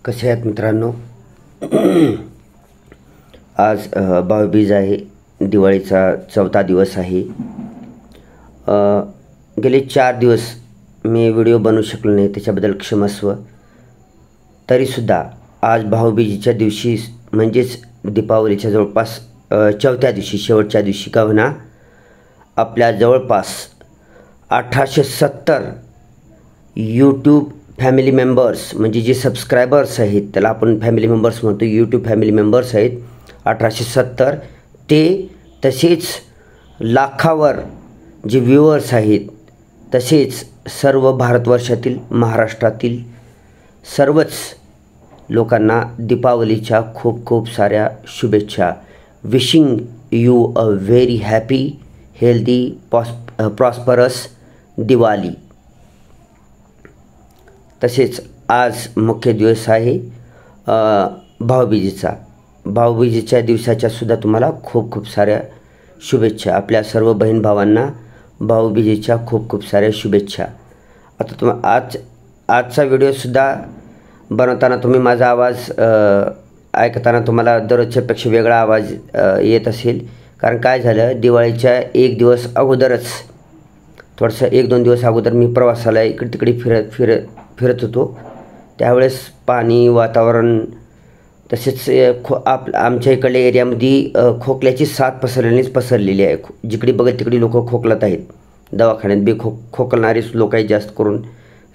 कसे आहेत मित्रांनो? आज भाऊबीज आहे, दिवाळीचा 4था दिवस आहे। गेले 4 दिवस मी व्हिडिओ बनवू शकलो नाही, त्याच्याबद्दल क्षमस्व। तरीसुद्धा आज भाऊबीजेच्या दिवशी म्हणजेच दीपावलीच्या जवळपास 4थ्या दिवशी, शेवटच्या दिवशी का होईना, आपल्या जवळपास 1870 यूट्यूब फॅमिली मेंबर्स, म्हणजे जे सबस्क्रायबर्स आहेत त्याला आपण फॅमिली मेंबर्स म्हणतो, यूट्यूब फॅमिली मेंबर्स आहेत 1870 ते, तसेच लाखावर जे व्ह्यूअर्स आहेत, तसेच सर्व भारतवर्षातील, महाराष्ट्रातील सर्वच लोकांना दीपावलीच्या खूप खूप साऱ्या शुभेच्छा। Wishing you a very happy, healthy, prosperous Diwali. तसेच आज मुख्य दिवस आहे भाऊबीजेचा। भाऊबीजेच्या दिवसाच्या सुद्धा तुम्हाला खूप खूप साऱ्या शुभेच्छा। आपल्या सर्व बहीण भावांना भाऊबीजेच्या खूप खूप साऱ्या शुभेच्छा। आता आजचा व्हिडिओसुद्धा बनवताना तुम्ही माझा आवाज ऐकताना तुम्हाला दररोजच्यापेक्षा वेगळा आवाज येत असेल, कारण काय झालं, दिवाळीच्या 1 दिवस अगोदरच, थोडंसं 1-2 दिवस अगोदर मी प्रवासाला इकडे तिकडे फिरत होतो। त्यावेळेस पाणी, वातावरण, तसेच आमच्या इकडल्या एरियामध्ये खोकल्याची साथ पसरलेली आहे। जिकडे बघत तिकडे लोक खोकलत आहेत, दवाखान्यात बी खोकलणारे लोक आहेत जास्त करून।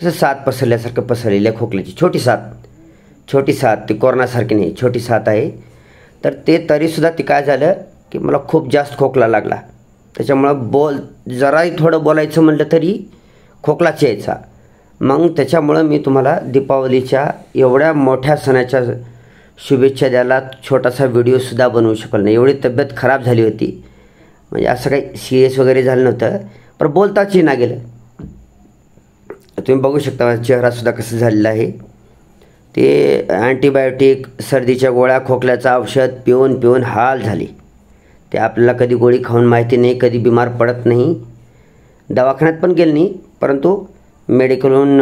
असं साथ पसरल्यासारखं पसरलेली आहे खोकल्याची, छोटी साथ, ती कोरोनासारखी नाही, छोटी साथ आहे। तर ते तरीसुद्धा ती काय झालं की मला खूप जास्त खोकला लागला। त्याच्यामुळं जराही थोडं बोलायचं म्हटलं तरी खोकलाच यायचा। मग त्याच्यामुळं मी तुम्हाला दीपावलीच्या एवढ्या मोठ्या सणाच्या शुभेच्छा द्यायला छोटासा व्हिडिओसुद्धा बनवू शकलो नाही। एवढी तब्येत खराब झाली होती, म्हणजे असं काही सिरियस वगैरे झालं नव्हतं, पण बोलताच ना गेलं। तुम्ही बघू शकता माझा चेहरासुद्धा कसं झालेला आहे। ते अँटीबायोटिक, सर्दीच्या गोळ्या, खोकल्याचं औषध पिऊन हाल झाले। ते आपल्याला कधी गोळी खाऊन माहिती नाही, कधी बिमार पडत नाही, दवाखान्यात पण गेलं नाही, परंतु मेडिकलहून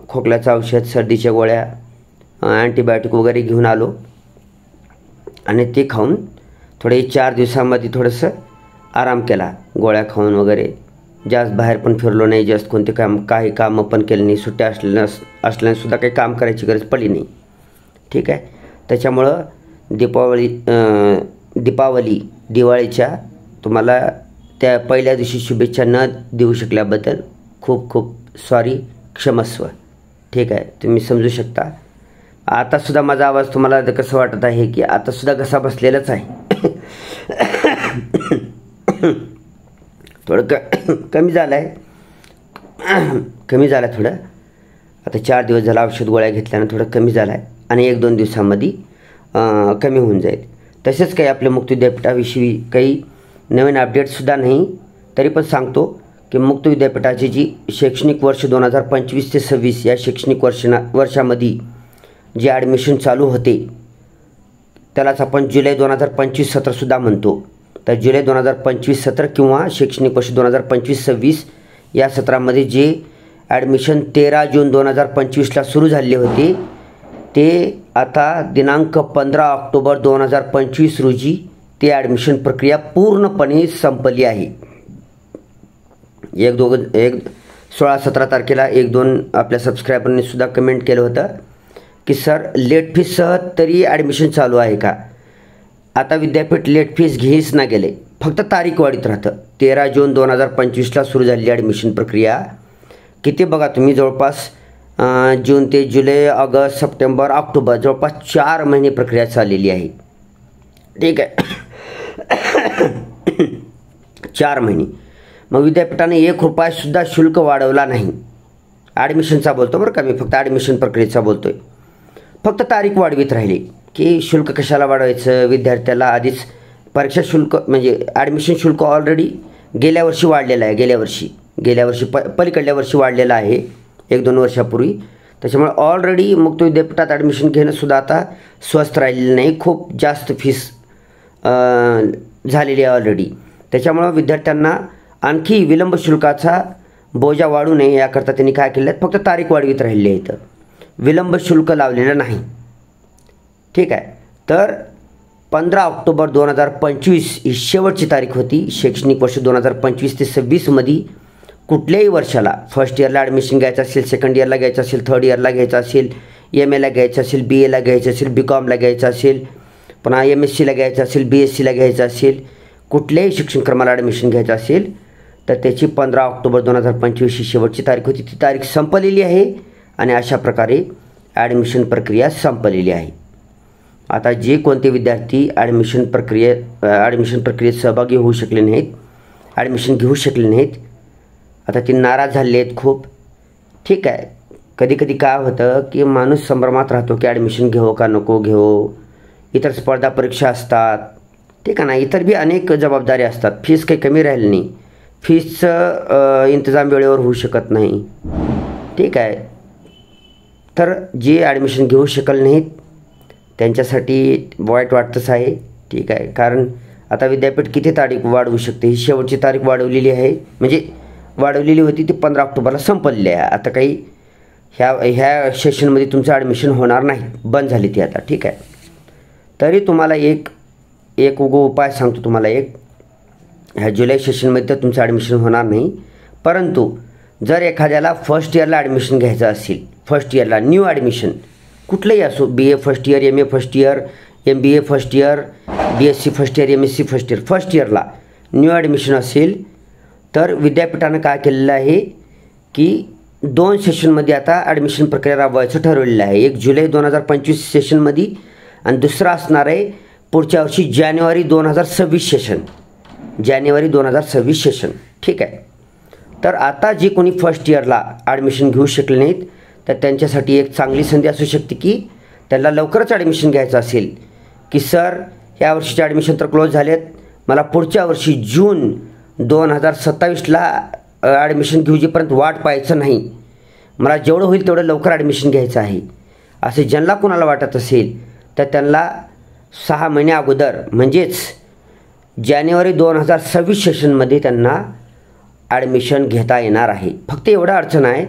खोकल्याचं औषध, सर्दीच्या गोळ्या, अँटीबायोटिक वगैरे घेऊन आलो आणि ते खाऊन थोडे 4 दिवसामध्ये थोडंसं आराम केला, गोळ्या खाऊन वगैरे। जास्त बाहेर पण फिरलो नाही, जास्त कोणते काही कामं पण केलं नाही, सुट्ट्या असल्यानंसुद्धा काही काम करायची गरज पडली नाही, ठीक आहे। त्याच्यामुळं दिवाळीच्या तुम्हाला त्या पहिल्या दिवशी शुभेच्छा न देऊ शकल्याबद्दल खूप खूप सॉरी, क्षमस्व, ठीक आहे। तुम्ही समजू शकता। आतासुद्धा माझा आवाज तुम्हाला कसं वाटत आहे की आतासुद्धा घसा बसलेलाच आहे। थोडं कमी झालं आहे थोडं। आता 4 दिवस झाला औषध गोळ्या घेतल्यानं थोडं कमी झालं आहे आणि 1-2 दिवसांमध्ये कमी होऊन जाईल। तसेच काही आपल्या मुक्त विद्यापीठाविषयी काही नवीन अपडेटसुद्धा नाही, तरी पण सांगतो की मुक्त विद्यापीठाची जी शैक्षणिक वर्ष 2025 ते 26 या शैक्षणिक वर्षामध्ये जे ॲडमिशन चालू होते त्यालाच आपण जुलै 2025 सत्रसुद्धा म्हणतो। तर जुलै 2025 सत्र किंवा शैक्षणिक वर्ष 2025-26 या सत्रामध्ये जे ॲडमिशन 13 जून 2025ला सुरू झाले होते, ते आता दिनांक 15 ऑक्टोबर 2025 रोजी ते ॲडमिशन प्रक्रिया पूर्णपणे संपली आहे। 16-17 तारखेला 1-2 आपल्या सबस्क्रायबरने सुद्धा कमेंट केलं होतं की सर लेट फीससह तरी ॲडमिशन चालू आहे का? आता विद्यापीठ लेट फीस घेईच ना गेले, फक्त तारीख वाढीत राहतं। 13 जून 2025ला सुरू झालेली ॲडमिशन प्रक्रिया किती बघा तुम्ही, जवळपास जून ते जुलै, ऑगस्ट, सप्टेंबर, ऑक्टोबर, जवळपास 4 महिने प्रक्रिया चाललेली आहे, ठीक आहे। 4 महिने। मग विद्यापीठाने 1 रुपयासुद्धा शुल्क वाढवला नाही। ॲडमिशनचा बोलतो बरं का मी, फक्त ॲडमिशन प्रक्रियेचा बोलतोय। फक्त तारीख वाढवीत राहिली की शुल्क कशाला वाढवायचं, विद्यार्थ्याला आधीच परीक्षा शुल्क म्हणजे ॲडमिशन शुल्क ऑलरेडी गेल्या वर्षी वाढलेलं आहे, गेल्या वर्षी पलीकडल्या वर्षी वाढलेलं आहे 1-2 वर्षापूर्वी। त्याच्यामुळे ऑलरेडी मुक्त विद्यापीठात ॲडमिशन घेणंसुद्धा आता स्वस्त राहिलेलं नाही, खूप जास्त फीस झालेली आहे ऑलरेडी। त्याच्यामुळं विद्यार्थ्यांना आणखी विलंब शुल्काचा बोजा वाढू नये याकरता त्यांनी काय केलं, फक्त तारीख वाढवीत राहिली आहे, इथं विलंब शुल्क लावलेलं नाही, ठीक आहे. तर 15 ऑक्टोबर 2025 ही शेवटची तारीख होती. शैक्षणिक वर्ष 2025 ते 26मध्ये कुठल्याही वर्षाला फर्स्ट इयरला ॲडमिशन घ्यायचं असेल, सेकंड इयरला घ्यायचं असेल, थर्ड इयरला घ्यायचं असेल, MAला घ्यायचं असेल, BAला घ्यायचं असेल, BCOMला घ्यायचं असेल, पुन्हा MSCला घ्यायचं असेल, BSCला घ्यायचं असेल, कुठल्याही शिक्षण क्रमाला ॲडमिशन घ्यायचं असेल तर त्याची 15 ऑक्टोबर 2025 ही शेवटची तारीख होती. ती तारीख संपलेली आहे आणि अशा प्रकारे ॲडमिशन प्रक्रिया संपलेली आहे. आता जे कोणते विद्यार्थी ॲडमिशन प्रक्रियेत सहभागी होऊ शकले नाहीत, ॲडमिशन घेऊ शकले नाहीत, आता ते नाराज झाले आहेत खूप. ठीक आहे. कधी कधी काय होतं की माणूस संभ्रमात राहतो की ॲडमिशन घेऊ का नको घेऊ, इतर स्पर्धा परीक्षा असतात, ठीक आहे ना, इतर बी अनेक जबाबदारी असतात. फीस काही कमी राहिली नाही, फीसचं इंतजाम वेळेवर होऊ शकत नाही. ठीक आहे. तर जे ॲडमिशन घेऊ शकले नाहीत त्यांच्यासाठी वाईट वाटतंच आहे. ठीक आहे. कारण आता विद्यापीठ किती तारीख वाढवू शकते, ही शेवटची तारीख वाढवलेली आहे, म्हणजे वाढवलेली होती ती 15 ऑक्टोबरला संपलेली आहे. आता काही ह्या सेशनमध्ये तुमचं ॲडमिशन होणार नाही, बंद झाली ती आता. ठीक आहे. तरी तुम्हाला एक उपाय सांगतो तुम्हाला. ह्या जुलै सेशनमध्ये तर तुमचं ॲडमिशन होणार नाही, परंतु जर एखाद्याला फर्स्ट इयरला ॲडमिशन घ्यायचं असेल, फर्स्ट इयरला न्यू ॲडमिशन कुठलंही असो, BA first year, MA first year, MBA first year, BSc first year, MSc first year, first इयरला न्यू ॲडमिशन असेल तर विद्यापीठानं काय केलेलं आहे की 2 सेशनमध्ये आता ॲडमिशन प्रक्रिया राबवायचं ठरवलेलं आहे. एक जुलै 2025 सेशनमध्ये आणि दुसरा असणार आहे पुढच्या वर्षी जानेवारी 2026 सेशन, जानेवारी 2026 सेशन. ठीक आहे. तर आता जे कोणी फर्स्ट इयरला ॲडमिशन घेऊ शकले नाहीत तर त्यांच्यासाठी एक चांगली संधी असू शकते की त्यांना लवकरच ॲडमिशन घ्यायचं असेल की सर ह्या वर्षीचे ॲडमिशन तर क्लोज झालेत, मला पुढच्या वर्षी जून 2027ला ॲडमिशन घेऊजेपर्यंत वाट पाहायचं नाही, मला जेवढं होईल तेवढं लवकर ॲडमिशन घ्यायचं आहे, असे ज्यांना कोणाला वाटत असेल तर त्यांना 6 महिने अगोदर म्हणजेच जानेवारी 2026 सेशनमध्ये त्यांना ॲडमिशन घेता येणार आहे. फक्त एवढं अडचण आहे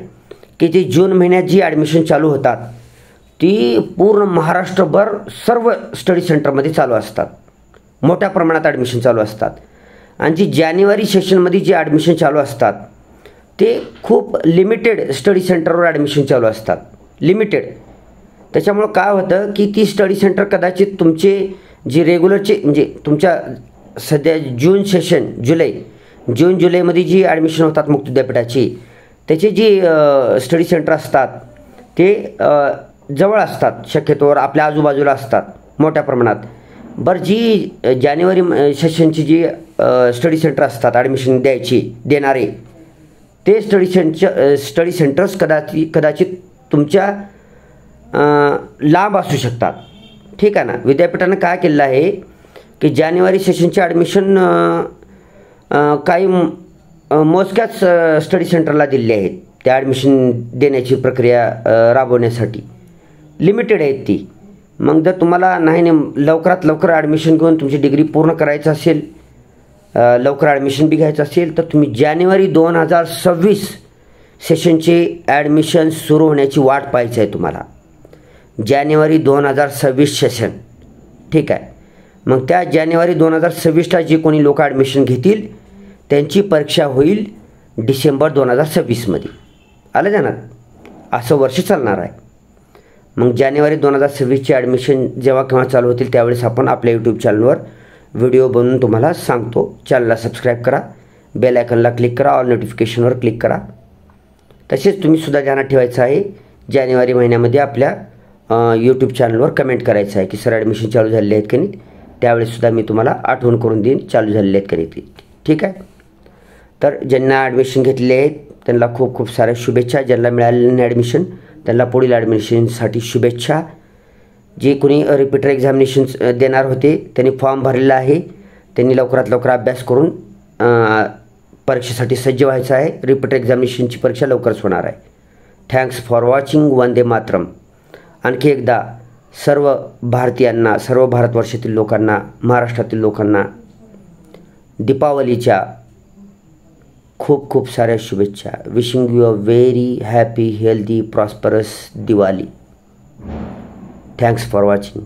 की जी जून महिन्यात जी ॲडमिशन चालू होतात ती पूर्ण महाराष्ट्रभर सर्व स्टडी सेंटरमध्ये चालू असतात, मोठ्या प्रमाणात ॲडमिशन चालू असतात. आणि जी जानेवारी सेशनमध्ये जी ॲडमिशन चालू असतात ते खूप लिमिटेड स्टडी सेंटरवर ॲडमिशन चालू असतात, लिमिटेड. त्याच्यामुळं काय होतं की ती स्टडी सेंटर कदाचित तुमचे जे रेग्युलरचे म्हणजे तुमच्या सध्या जून सेशन जून जुलैमध्ये जी ॲडमिशन होतात मुक्त विद्यापीठाची त्याचे जी स्टडी सेंटर असतात ते जवळ असतात, शक्यतोवर आपल्या आजूबाजूला असतात मोठ्या प्रमाणात. बरं, जी जानेवारी सेशनची जी स्टडी सेंटर असतात ॲडमिशन देणारे ते स्टडी सेंटर्स कदाचित तुमच्या लांब असू शकतात. ठीक आहे ना. विद्यापीठानं काय केलेलं आहे की जानेवारी सेशनचे ॲडमिशन काही मोजक्याच स्टडी सेंटरला दिले आहेत, त्या ॲडमिशन देण्याची प्रक्रिया राबवण्यासाठी लिमिटेड आहेत ती. मग जर तुम्हाला नाही लवकरात लवकर ॲडमिशन घेऊन तुमची डिग्री पूर्ण करायचं असेल, लवकर ॲडमिशन बी घ्यायचं असेल तर तुम्ही जानेवारी 2026 सेशनचे ॲडमिशन सुरू होण्याची वाट पाहायची आहे तुम्हाला, जानेवारी 2026 सेशन. ठीक आहे. मग त्या जानेवारी 2026ला जे कोणी लोक ॲडमिशन घेतील त्यांची परीक्षा होईल डिसेंबर 2026मध्ये. आलं जाणार, असं वर्ष चालणार आहे. मग जानेवारी 2026चे ॲडमिशन जेव्हा केव्हा चालू होतील त्यावेळेस आपण आपल्या यूट्यूब चॅनलवर व्हिडिओ बनवून तुम्हाला सांगतो. चॅनलला सबस्क्राईब करा, बेल आयकनला क्लिक करा, ऑल नोटिफिकेशनवर क्लिक करा. तसेच तुम्हीसुद्धा ध्यानात ठेवायचं आहे जानेवारी महिन्यामध्ये आपल्या यूट्यूब चॅनलवर कमेंट करायचं आहे की सर ॲडमिशन चालू झालेले आहेत की नाही, त्यावेळेससुद्धा मी तुम्हाला आठवण करून देईन चालू झालेले आहेत की नाही. ठीक आहे. तर ज्यांना ॲडमिशन घेतले आहेत त्यांना खूप खूप साऱ्या शुभेच्छा. ज्यांना मिळालेलं नाही ॲडमिशन त्यांना पुढील ॲडमिशनसाठी शुभेच्छा. जे कोणी रिपीटर एक्झामिनेशन्स देणार होते त्यांनी फॉर्म भरलेला आहे, त्यांनी लवकरात लवकर अभ्यास करून परीक्षेसाठी सज्ज व्हायचं आहे. रिपीटर एक्झामिनेशनची परीक्षा लवकरच होणार आहे. Thanks for watching. Vande Mataram. आणखी एकदा सर्व भारतीयांना, सर्व भारतवर्षातील लोकांना, महाराष्ट्रातील लोकांना दीपावलीच्या खूप खूप साऱ्या शुभेच्छा. Wishing you a very happy, healthy, prosperous Diwali. Thanks for watching.